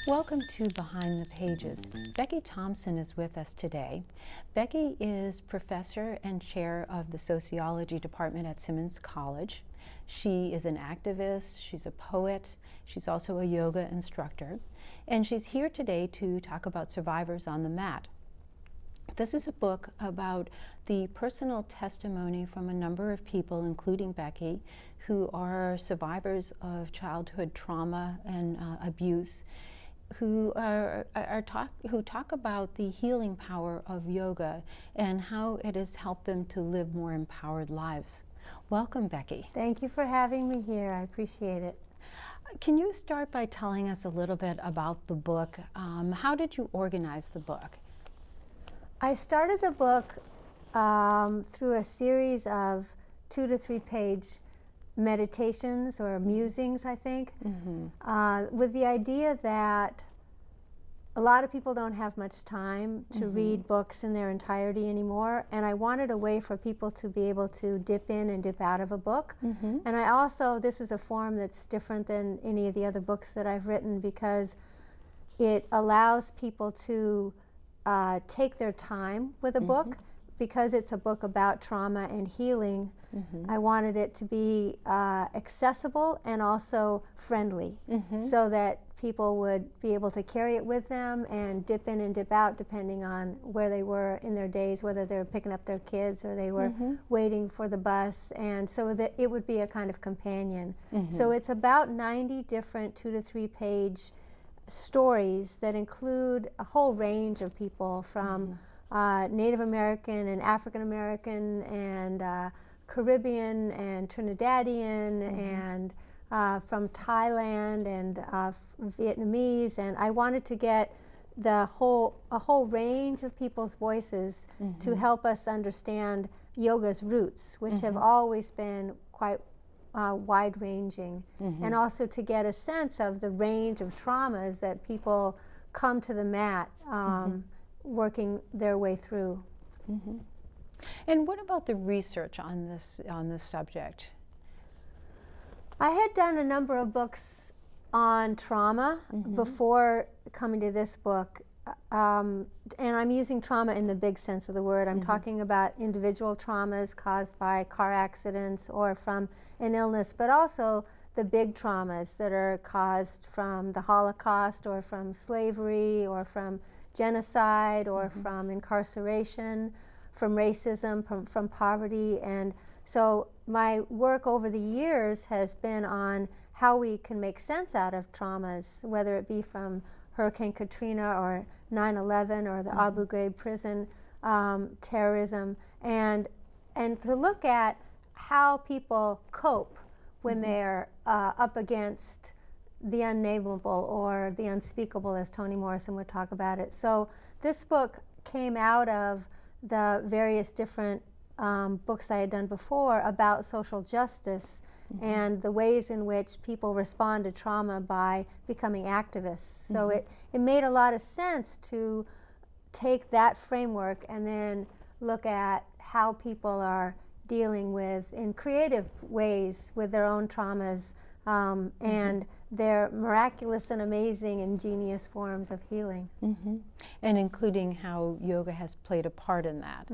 Welcome to Behind the Pages. Becky Thompson is with us today. Becky is professor and chair of the sociology department at Simmons College. She is an activist, she's a poet, she's also a yoga instructor, and she's here today to talk about Survivors on the Mat. This is a book about the personal testimony from a number of people, including Becky, who are survivors of childhood trauma and abuse, who talk about the healing power of yoga and how it has helped them to live more empowered lives. Welcome, Becky. Thank you for having me here. I appreciate it. Can you start by telling us a little bit about the book? How did you organize the book? I started the book through a series of 2 to 3 page meditations or musings, I think, with the idea that a lot of people don't have much time to read books in their entirety anymore, and I wanted a way for people to be able to dip in and dip out of a book. And I also, this is a form that's different than any of the other books that I've written because it allows people to take their time with a book. Because it's a book about trauma and healing, I wanted it to be accessible and also friendly, so that people would be able to carry it with them and dip in and dip out depending on where they were in their days, whether they were picking up their kids or they were waiting for the bus, and so that it would be a kind of companion. So it's about 90 different 2 to 3 page stories that include a whole range of people from Native American and African American and Caribbean and Trinidadian and from Thailand and Vietnamese, and I wanted to get a whole range of people's voices to help us understand yoga's roots, which have always been quite wide-ranging, and also to get a sense of the range of traumas that people come to the mat working their way through. And what about the research on this subject? I had done a number of books on trauma before coming to this book, and I'm using trauma in the big sense of the word. I'm talking about individual traumas caused by car accidents or from an illness, but also the big traumas that are caused from the Holocaust or from slavery or from genocide or from incarceration, from racism, from poverty. And so my work over the years has been on how we can make sense out of traumas, whether it be from Hurricane Katrina or 9/11 or the Abu Ghraib prison terrorism, and to look at how people cope when they're up against the unnameable or the unspeakable, as Toni Morrison would talk about it. So this book came out of the various different books I had done before about social justice and the ways in which people respond to trauma by becoming activists. So it made a lot of sense to take that framework and then look at how people are dealing with, in creative ways, with their own traumas and their miraculous and amazing ingenious forms of healing. And including how yoga has played a part in that.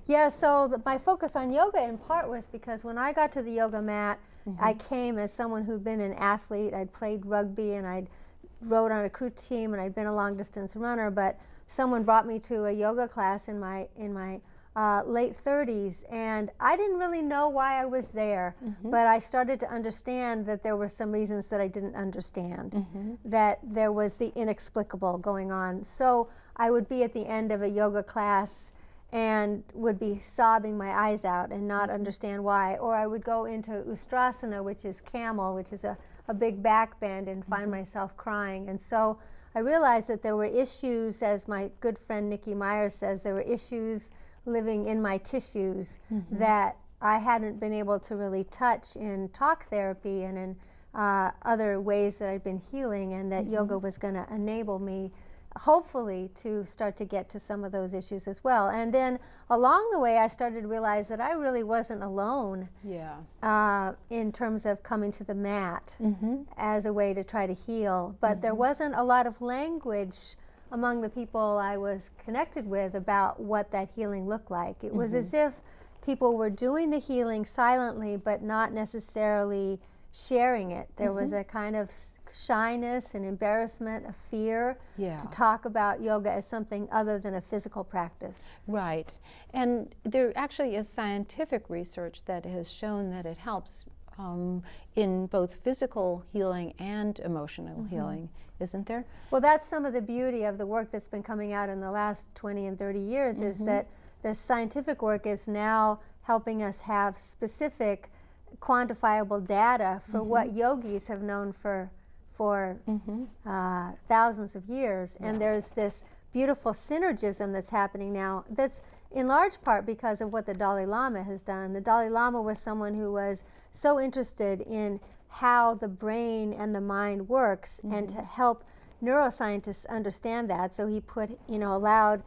Yeah, so my focus on yoga in part was because when I got to the yoga mat, I came as someone who'd been an athlete. I'd played rugby and I'd rode on a crew team and I'd been a long distance runner, but someone brought me to a yoga class in my late 30s, and I didn't really know why I was there, but I started to understand that there were some reasons that I didn't understand, that there was the inexplicable going on. So I would be at the end of a yoga class and would be sobbing my eyes out and not understand why. Or I would go into Ustrasana, which is camel, which is a big back bend, and find myself crying. And so I realized that there were issues, as my good friend Nikki Myers says, there were issues living in my tissues that I hadn't been able to really touch in talk therapy and in other ways that I'd been healing, and that yoga was going to enable me, hopefully, to start to get to some of those issues as well. And then along the way, I started to realize that I really wasn't alone in terms of coming to the mat as a way to try to heal. But there wasn't a lot of language among the people I was connected with about what that healing looked like. It was as if people were doing the healing silently, but not necessarily sharing it. There was a kind of shyness and embarrassment, a fear to talk about yoga as something other than a physical practice. Right. And there actually is scientific research that has shown that it helps in both physical healing and emotional healing, isn't there? Well, that's some of the beauty of the work that's been coming out in the last 20 and 30 years, is that the scientific work is now helping us have specific quantifiable data for what yogis have known for thousands of years. And there's this beautiful synergism that's happening now, that's in large part because of what the Dalai Lama has done. The Dalai Lama was someone who was so interested in how the brain and the mind works, and to help neuroscientists understand that. So he allowed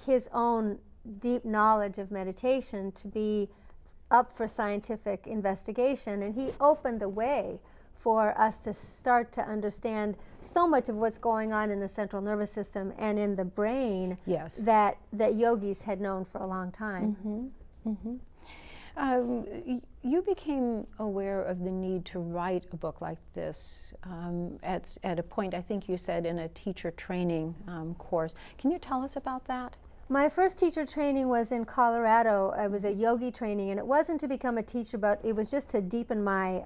his own deep knowledge of meditation to be up for scientific investigation, and he opened the way for us to start to understand so much of what's going on in the central nervous system and in the brain that yogis had known for a long time. You became aware of the need to write a book like this at a point, I think you said, in a teacher training course. Can you tell us about that? My first teacher training was in Colorado. It was a yogi training, and it wasn't to become a teacher, but it was just to deepen my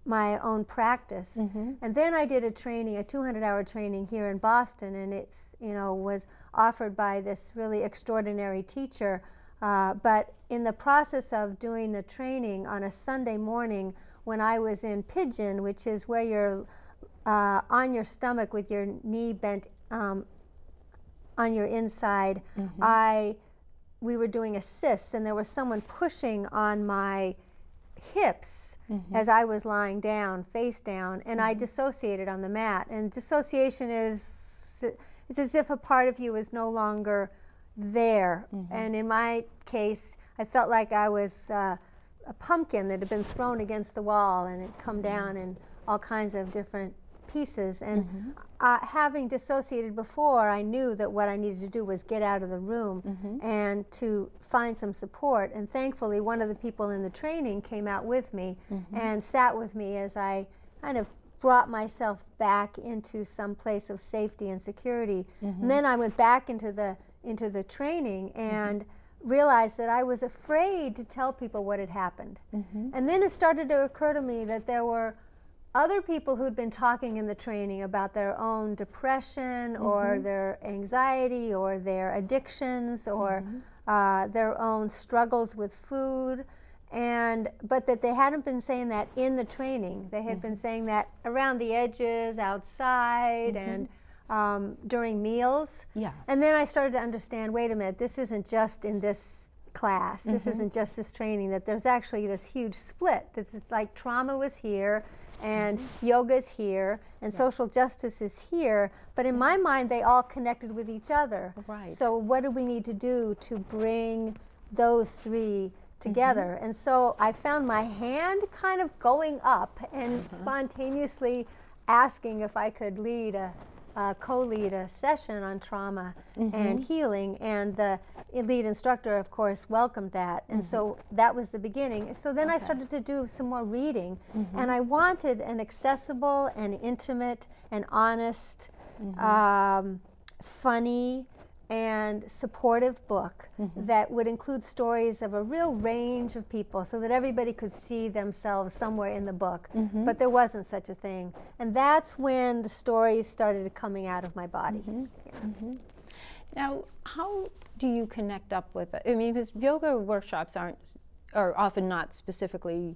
my own practice. And then I did a training, a 200-hour training here in Boston, and it's was offered by this really extraordinary teacher. But in the process of doing the training on a Sunday morning, when I was in pigeon, which is where you're on your stomach with your knee bent on your inside, we were doing assists, and there was someone pushing on my hips as I was lying down, face down, and I dissociated on the mat. And dissociation it's as if a part of you is no longer there. And in my case, I felt like I was a pumpkin that had been thrown against the wall and had come down in all kinds of different pieces. And having dissociated before, I knew that what I needed to do was get out of the room and to find some support. And thankfully, one of the people in the training came out with me and sat with me as I kind of brought myself back into some place of safety and security. And then I went back into the training and realized that I was afraid to tell people what had happened. And then it started to occur to me that there were other people who'd been talking in the training about their own depression or their anxiety or their addictions or their own struggles with food, but that they hadn't been saying that in the training. They had been saying that around the edges, outside, and during meals. And then I started to understand, wait a minute, this isn't just in this class, this isn't just this training, that there's actually this huge split. It's like trauma was here, and yoga's here, and social justice is here, but in my mind they all connected with each other. So what do we need to do to bring those three together? And so I found my hand kind of going up and spontaneously asking if I could co-lead a session on trauma and healing, and the lead instructor, of course, welcomed that. And so that was the beginning. So then I started to do some more reading, and I wanted an accessible and intimate and honest, funny and supportive book that would include stories of a real range of people, so that everybody could see themselves somewhere in the book. But there wasn't such a thing. And that's when the stories started coming out of my body. Now, how do you connect up with it? I mean, because yoga workshops are often not specifically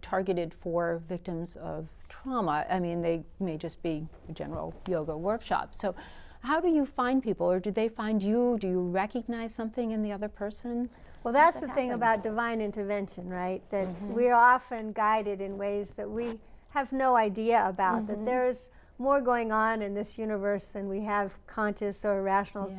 targeted for victims of trauma. I mean, they may just be a general yoga workshop. So how do you find people, or do they find you? Do you recognize something in the other person? Well, that's the thing about divine intervention, right? That we're often guided in ways that we have no idea about, that there's more going on in this universe than we have conscious or rational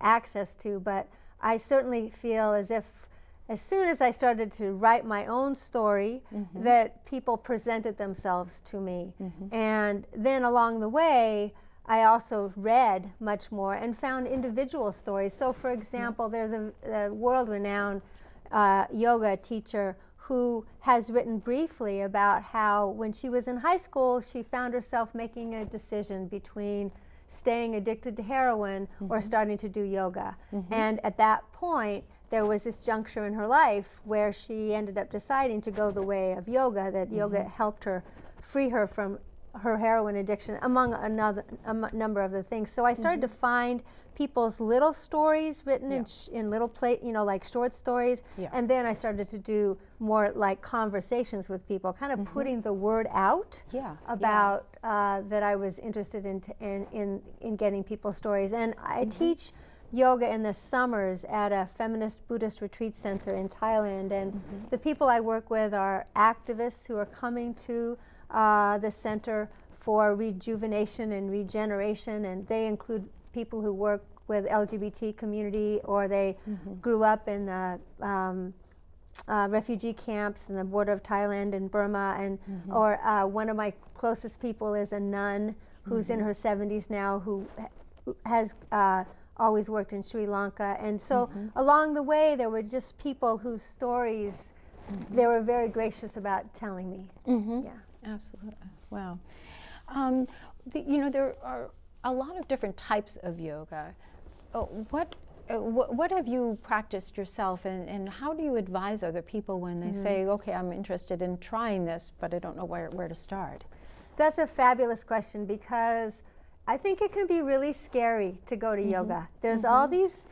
access to. But I certainly feel as if as soon as I started to write my own story, that people presented themselves to me. And then along the way, I also read much more and found individual stories. So for example, there's a world-renowned yoga teacher who has written briefly about how when she was in high school, she found herself making a decision between staying addicted to heroin or starting to do yoga. And at that point, there was this juncture in her life where she ended up deciding to go the way of yoga, that yoga helped her free her from her heroin addiction, among a number of other things. So I started to find people's little stories written in little like short stories, and then I started to do more like conversations with people, kind of putting the word out about that I was interested in getting people's stories. And I teach yoga in the summers at a feminist Buddhist retreat center in Thailand, and the people I work with are activists who are coming to the center for rejuvenation and regeneration, and they include people who work with LGBT community, or they grew up in the refugee camps in the border of Thailand and Burma, and or one of my closest people is a nun who's in her 70s now, who has always worked in Sri Lanka. And so along the way, there were just people whose stories they were very gracious about telling me. Yeah. Absolutely. Wow. You know, there are a lot of different types of yoga. What have you practiced yourself, and how do you advise other people when they say, okay, I'm interested in trying this, but I don't know where to start? That's a fabulous question, because I think it can be really scary to go to yoga. There's all these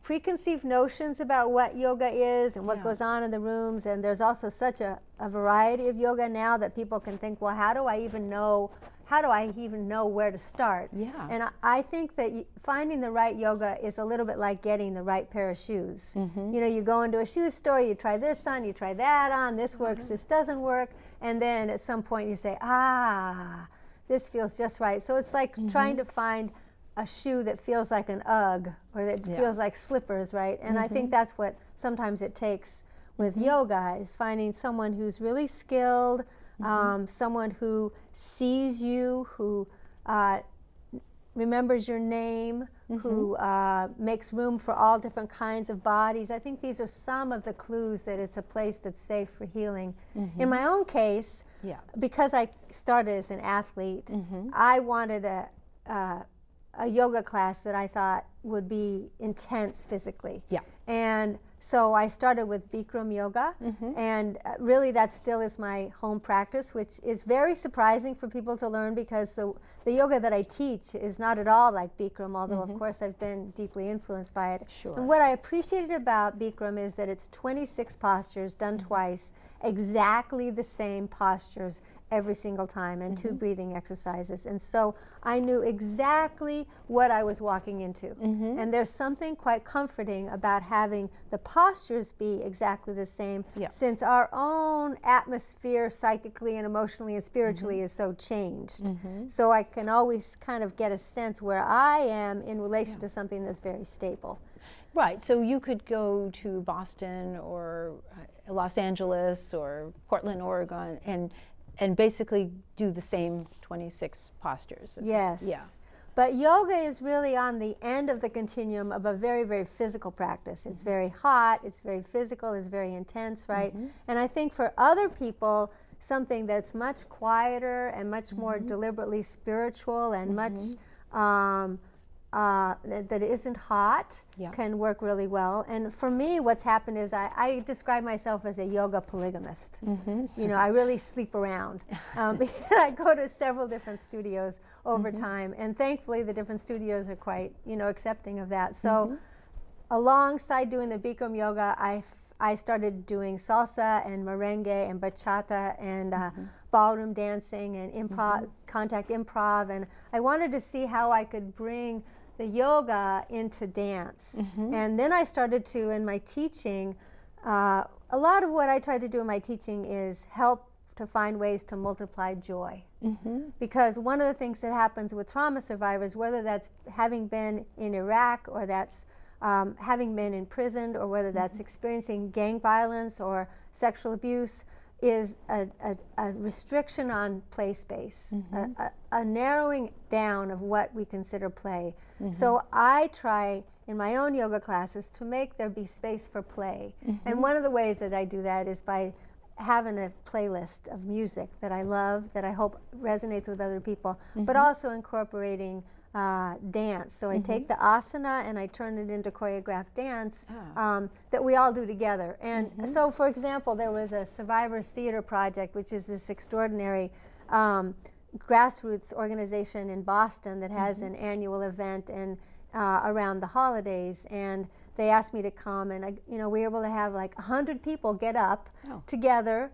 preconceived notions about what yoga is and what goes on in the rooms, and there's also such a variety of yoga now that people can think, well, how do I even know where to start? And I think that finding the right yoga is a little bit like getting the right pair of shoes. You know, you go into a shoe store, you try this on, you try that on, this works, this doesn't work, and then at some point you say, this feels just right. So it's like trying to find a shoe that feels like an Ugg, or that feels like slippers, right? And I think that's what sometimes it takes with yoga, is finding someone who's really skilled, someone who sees you, who remembers your name, who makes room for all different kinds of bodies. I think these are some of the clues that it's a place that's safe for healing. In my own case, because I started as an athlete, I wanted a yoga class that I thought would be intense physically. And so I started with Bikram yoga, and really that still is my home practice, which is very surprising for people to learn, because the yoga that I teach is not at all like Bikram, although of course I've been deeply influenced by it. And what I appreciated about Bikram is that it's 26 postures done twice, exactly the same postures every single time, and 2 breathing exercises. And so I knew exactly what I was walking into. And there's something quite comforting about having the postures be exactly the same, since our own atmosphere psychically and emotionally and spiritually is so changed. So I can always kind of get a sense where I am in relation to something that's very stable. Right, so you could go to Boston or Los Angeles or Portland, Oregon, and basically do the same 26 postures. Yes. But yoga is really on the end of the continuum of a very, very physical practice. It's very hot, it's very physical, it's very intense, right? And I think for other people, something that's much quieter and much more deliberately spiritual and much that isn't hot can work really well. And for me, what's happened is I describe myself as a yoga polygamist. You know, I really sleep around. I go to several different studios over time, and thankfully the different studios are quite, accepting of that. So alongside doing the Bikram yoga, I started doing salsa and merengue and bachata and ballroom dancing and improv, contact improv, and I wanted to see how I could bring the yoga into dance. And then I started to, in my teaching, a lot of what I try to do in my teaching is help to find ways to multiply joy. Because one of the things that happens with trauma survivors, whether that's having been in Iraq or that's having been imprisoned or whether that's experiencing gang violence or sexual abuse, is a restriction on play space, a narrowing down of what we consider play. So I try in my own yoga classes to make there be space for play. And one of the ways that I do that is by having a playlist of music that I love, that I hope resonates with other people, but also incorporating dance. So I take the asana and I turn it into choreographed dance that we all do together. And so, for example, there was a Survivors Theater Project, which is this extraordinary grassroots organization in Boston that has an annual event and around the holidays. And they asked me to come, and we were able to have like 100 people get up together.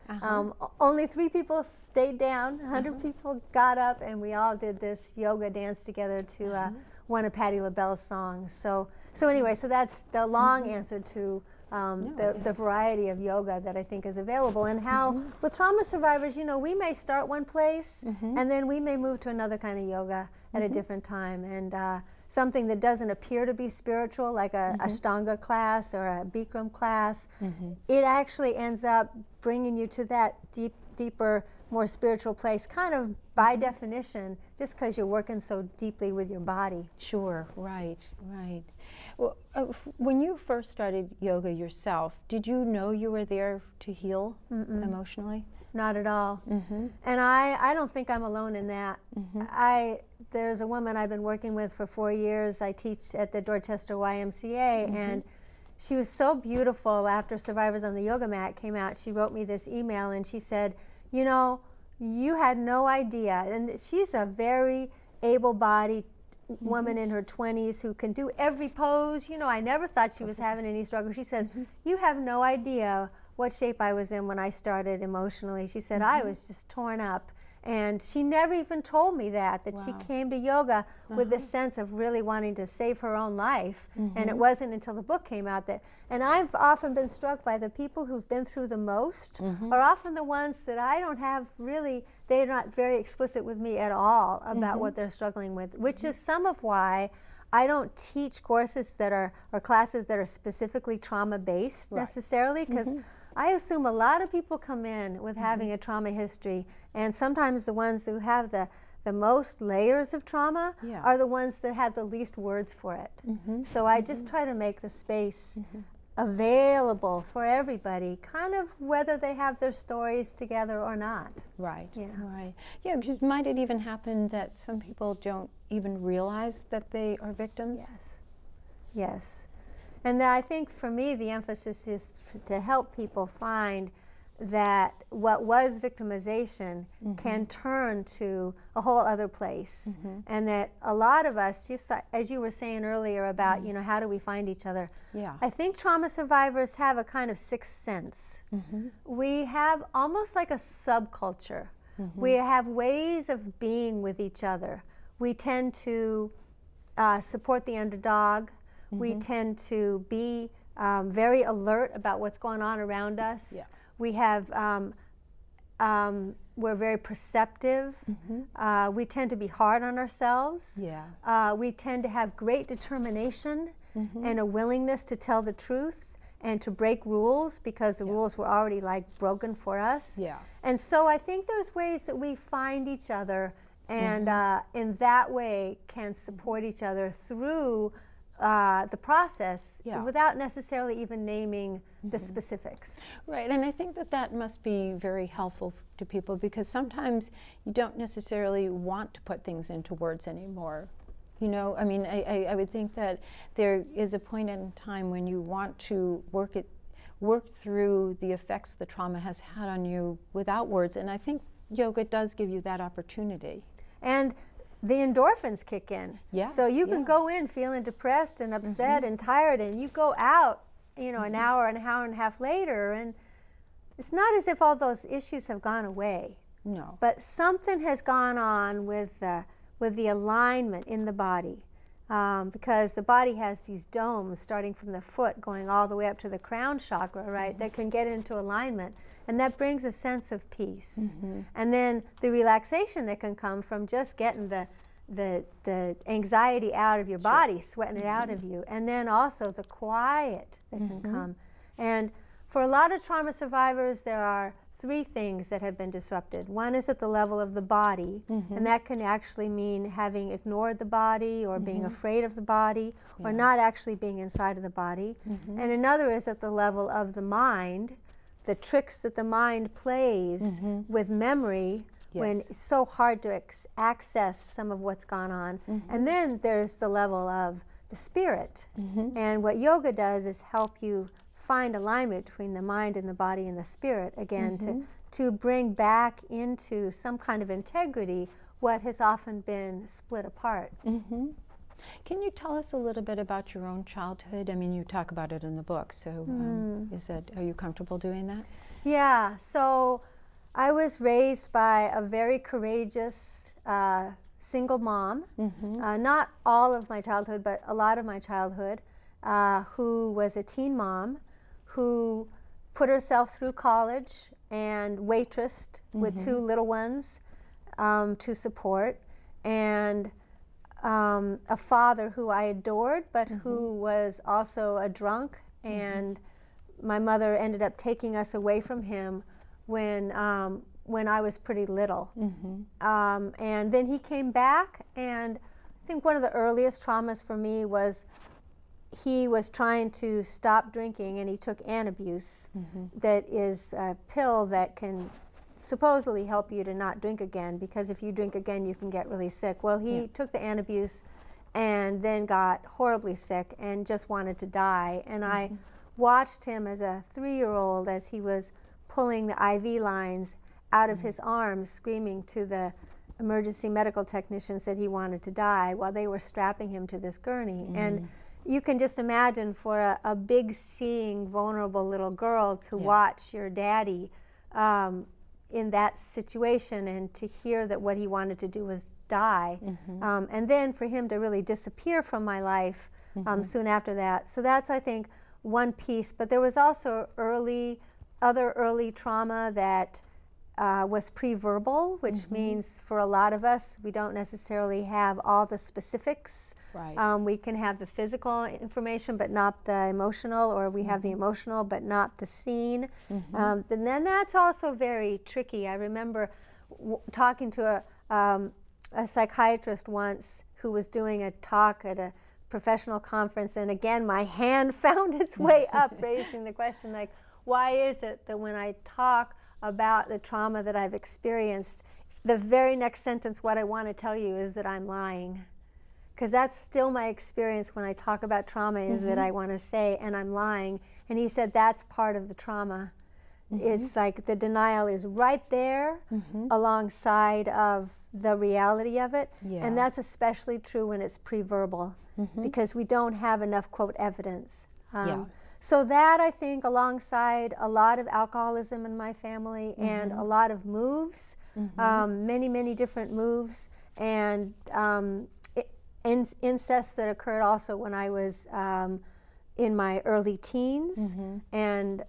Only 3 people stayed down. 100 people got up, and we all did this yoga dance together to one of Patti LaBelle's songs. So anyway, so that's the long answer to the variety of yoga that I think is available, and how with trauma survivors, we may start one place, and then we may move to another kind of yoga at a different time, and something that doesn't appear to be spiritual, like a Ashtanga class or a Bikram class, it actually ends up bringing you to that deeper, more spiritual place, kind of by definition, just because you're working so deeply with your body. Sure, right. Well, when you first started yoga yourself, did you know you were there to heal emotionally? Not at all. And I don't think I'm alone in that. There's a woman I've been working with for 4 years. I teach at the Dorchester YMCA, and she was so beautiful. After Survivors on the Yoga Mat came out, she wrote me this email, and she said, you had no idea. And she's a very able-bodied woman in her 20s who can do every pose. I never thought she was having any struggle. She says, you have no idea what shape I was in when I started emotionally. She said, I was just torn up. And she never even told me that she came to yoga with this sense of really wanting to save her own life. And it wasn't until the book came out and I've often been struck by the people who've been through the most are often the ones that I don't have really, they're not very explicit with me at all about what they're struggling with, which is some of why I don't teach courses that are, or classes that are specifically trauma-based necessarily, because I assume a lot of people come in with having a trauma history, and sometimes the ones who have the most layers of trauma are the ones that have the least words for it. So I just try to make the space available for everybody, kind of whether they have their stories together or not. Right. Yeah, because might it even happen that some people don't even realize that they are victims? Yes. And I think for me the emphasis is to help people find that what was victimization can turn to a whole other place, and that a lot of us, as you were saying earlier about how do we find each other, I think trauma survivors have a kind of sixth sense. We have almost like a subculture. We have ways of being with each other. We tend to support the underdog. We tend to be very alert about what's going on around us. We have, we're very perceptive. We tend to be hard on ourselves. We tend to have great determination and a willingness to tell the truth and to break rules because the rules were already like broken for us. And so I think there's ways that we find each other and in that way can support each other through the process without necessarily even naming the specifics. Right, and I think that must be very helpful to people, because sometimes you don't necessarily want to put things into words anymore. I mean, I would think that there is a point in time when you want to work through the effects the trauma has had on you without words, and I think yoga does give you that opportunity. And the endorphins kick in. So you can go in feeling depressed and upset and tired, and you go out you know, an hour and a half later, and it's not as if all those issues have gone away. No. But something has gone on with the alignment in the body, because the body has these domes starting from the foot going all the way up to the crown chakra, right, that can get into alignment. And that brings a sense of peace. And then the relaxation that can come from just getting the anxiety out of your body, sweating it out of you. And then also the quiet that can come. And for a lot of trauma survivors, there are 3 things that have been disrupted. One is at the level of the body, and that can actually mean having ignored the body or being afraid of the body or not actually being inside of the body. And another is at the level of the mind, the tricks that the mind plays with memory when it's so hard to access some of what's gone on. And then there's the level of the spirit. And what yoga does is help you find alignment between the mind and the body and the spirit again, to bring back into some kind of integrity what has often been split apart. Can you tell us a little bit about your own childhood? I mean, you talk about it in the book, so are you comfortable doing that? Yeah, so I was raised by a very courageous single mom, not all of my childhood, but a lot of my childhood, who was a teen mom, who put herself through college and waitressed with 2 little ones to support, and a father who I adored, but who was also a drunk, and my mother ended up taking us away from him when I was pretty little. And then he came back, and I think one of the earliest traumas for me was he was trying to stop drinking, and he took Antabuse, that is a pill that can supposedly help you to not drink again, because if you drink again you can get really sick. Well, he took the Antabuse and then got horribly sick and just wanted to die. And I watched him as a 3-year-old as he was pulling the IV lines out of his arms, screaming to the emergency medical technicians that he wanted to die while they were strapping him to this gurney. And you can just imagine for a big seeing, vulnerable little girl to watch your daddy in that situation and to hear that what he wanted to do was die. And then for him to really disappear from my life soon after that. So that's, I think, one piece. But there was also other early trauma that was pre-verbal, which means for a lot of us, we don't necessarily have all the specifics. We can have the physical information, but not the emotional, or we have the emotional, but not the scene. And then that's also very tricky. I remember talking to a psychiatrist once who was doing a talk at a professional conference, and again, my hand found its way up, raising the question, like, why is it that when I talk about the trauma that I've experienced, the very next sentence, what I want to tell you is that I'm lying? Because that's still my experience when I talk about trauma, is that I want to say, and I'm lying. And he said that's part of the trauma. It's like the denial is right there alongside of the reality of it. And that's especially true when it's pre-verbal, because we don't have enough, quote, evidence. So that, I think, alongside a lot of alcoholism in my family and a lot of moves, many, many different moves, and incest that occurred also when I was in my early teens, and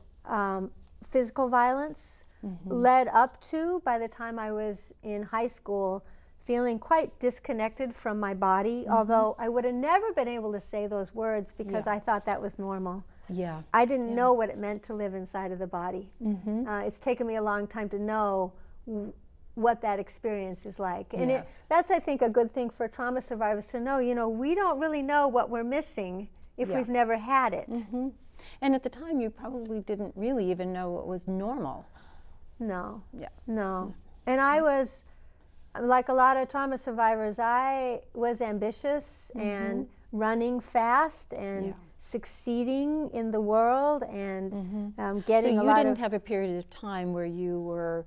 physical violence led up to, by the time I was in high school, feeling quite disconnected from my body, although I would have never been able to say those words because I thought that was normal. I didn't know what it meant to live inside of the body. It's taken me a long time to know what that experience is like. And that's, I think, a good thing for trauma survivors to know. You know, we don't really know what we're missing if we've never had it. And at the time, you probably didn't really even know what was normal. No. No. And I was, like a lot of trauma survivors, I was ambitious and running fast and succeeding in the world and getting a lot of... So you didn't have a period of time where you were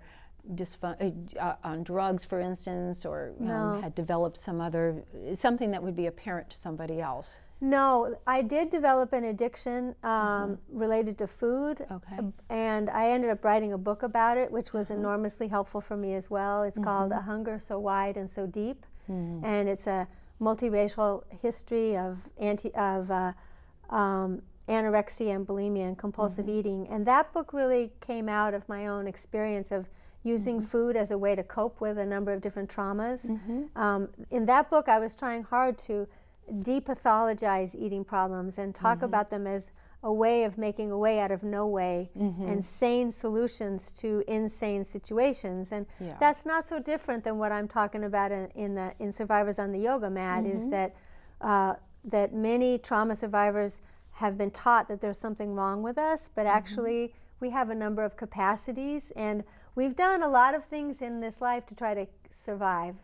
on drugs, for instance, or had developed something that would be apparent to somebody else? No, I did develop an addiction related to food, and I ended up writing a book about it, which was enormously helpful for me as well. It's called A Hunger So Wide and So Deep, and it's a multiracial history of anorexia and bulimia and compulsive eating. And that book really came out of my own experience of using food as a way to cope with a number of different traumas. In that book, I was trying hard to depathologize eating problems and talk about them as a way of making a way out of no way and sane solutions to insane situations. And that's not so different than what I'm talking about in Survivors on the Yoga Mat, is that that many trauma survivors have been taught that there's something wrong with us, but actually we have a number of capacities, and we've done a lot of things in this life to try to survive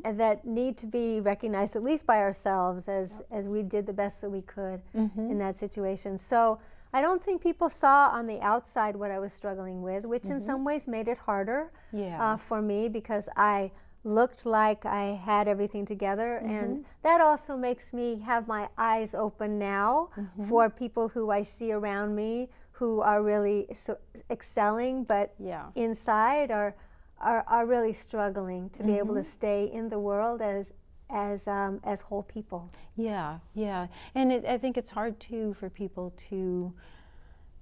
and that need to be recognized, at least by ourselves, as we did the best that we could in that situation. So I don't think people saw on the outside what I was struggling with, which in some ways made it harder for me, because I looked like I had everything together, and that also makes me have my eyes open now for people who I see around me who are really excelling, but inside are really struggling to be able to stay in the world as whole people. Yeah, and I think it's hard too for people to,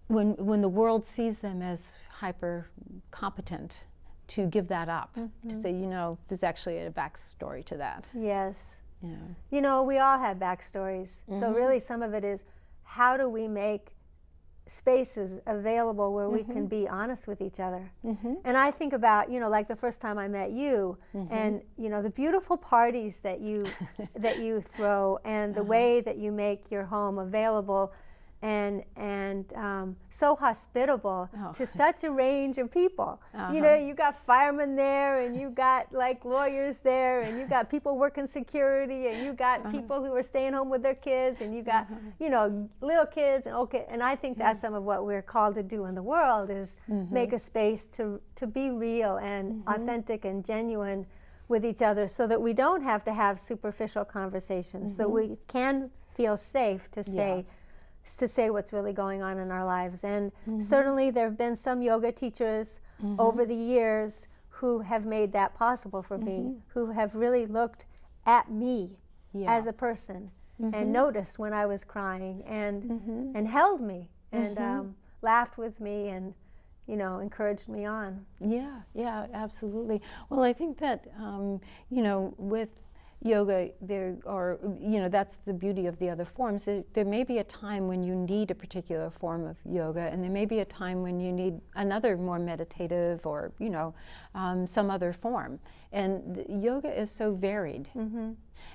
when the world sees them as hyper competent, to give that up, to say, you know, there's actually a backstory to that. Yes. Yeah. You know, we all have backstories. So really some of it is, how do we make spaces available where we can be honest with each other? And I think about, you know, like the first time I met you, and, you know, the beautiful parties that you that you throw, and the way that you make your home available and so hospitable to such a range of people. You know, you got firemen there, and you got like lawyers there, and you got people working security, and you got people who are staying home with their kids, and you got, you know, little kids, and I think that's some of what we're called to do in the world, is make a space to be real and authentic and genuine with each other, so that we don't have to have superficial conversations, so we can feel safe to say what's really going on in our lives. And certainly there have been some yoga teachers over the years who have made that possible for me, who have really looked at me as a person and noticed when I was crying, and held me and laughed with me, and, you know, encouraged me on. Yeah, absolutely. Well, I think that, you know, with yoga, there are, you know, that's the beauty of the other forms. There may be a time when you need a particular form of yoga, and there may be a time when you need another more meditative, or, you know, some other form. And yoga is so varied.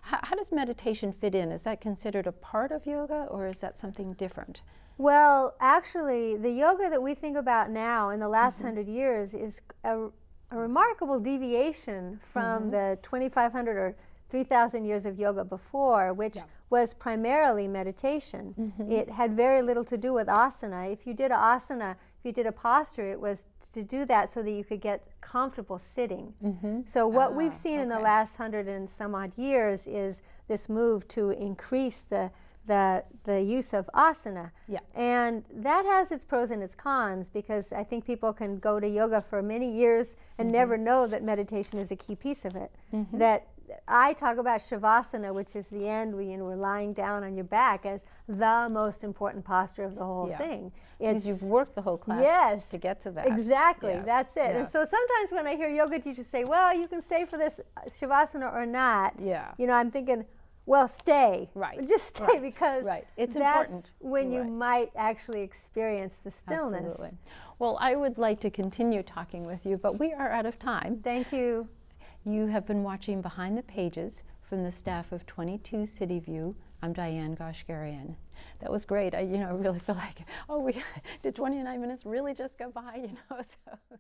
How does meditation fit in? Is that considered a part of yoga, or is that something different? Well, actually, the yoga that we think about now in the last 100 years is a remarkable deviation from the 2,500 or 3,000 years of yoga before, which was primarily meditation. It had very little to do with asana. If you did an asana, if you did a posture, it was to do that so that you could get comfortable sitting. So what we've seen in the last 100 and some odd years is this move to increase the use of asana. And that has its pros and its cons, because I think people can go to yoga for many years and never know that meditation is a key piece of it. That I talk about shavasana, which is the end when we're lying down on your back, as the most important posture of the whole thing. Because you've worked the whole class to get to that. Exactly, that's it. And so sometimes when I hear yoga teachers say, well, you can stay for this shavasana or not, you know, I'm thinking, well, stay. Just stay, because it's that's important when you might actually experience the stillness. Absolutely. Well, I would like to continue talking with you, but we are out of time. Thank you. You have been watching Behind the Pages from the staff of 22 City View. I'm Diane Goshgarian. That was great. I, you know, really feel like, oh, did 29 minutes really just go by, you know? So.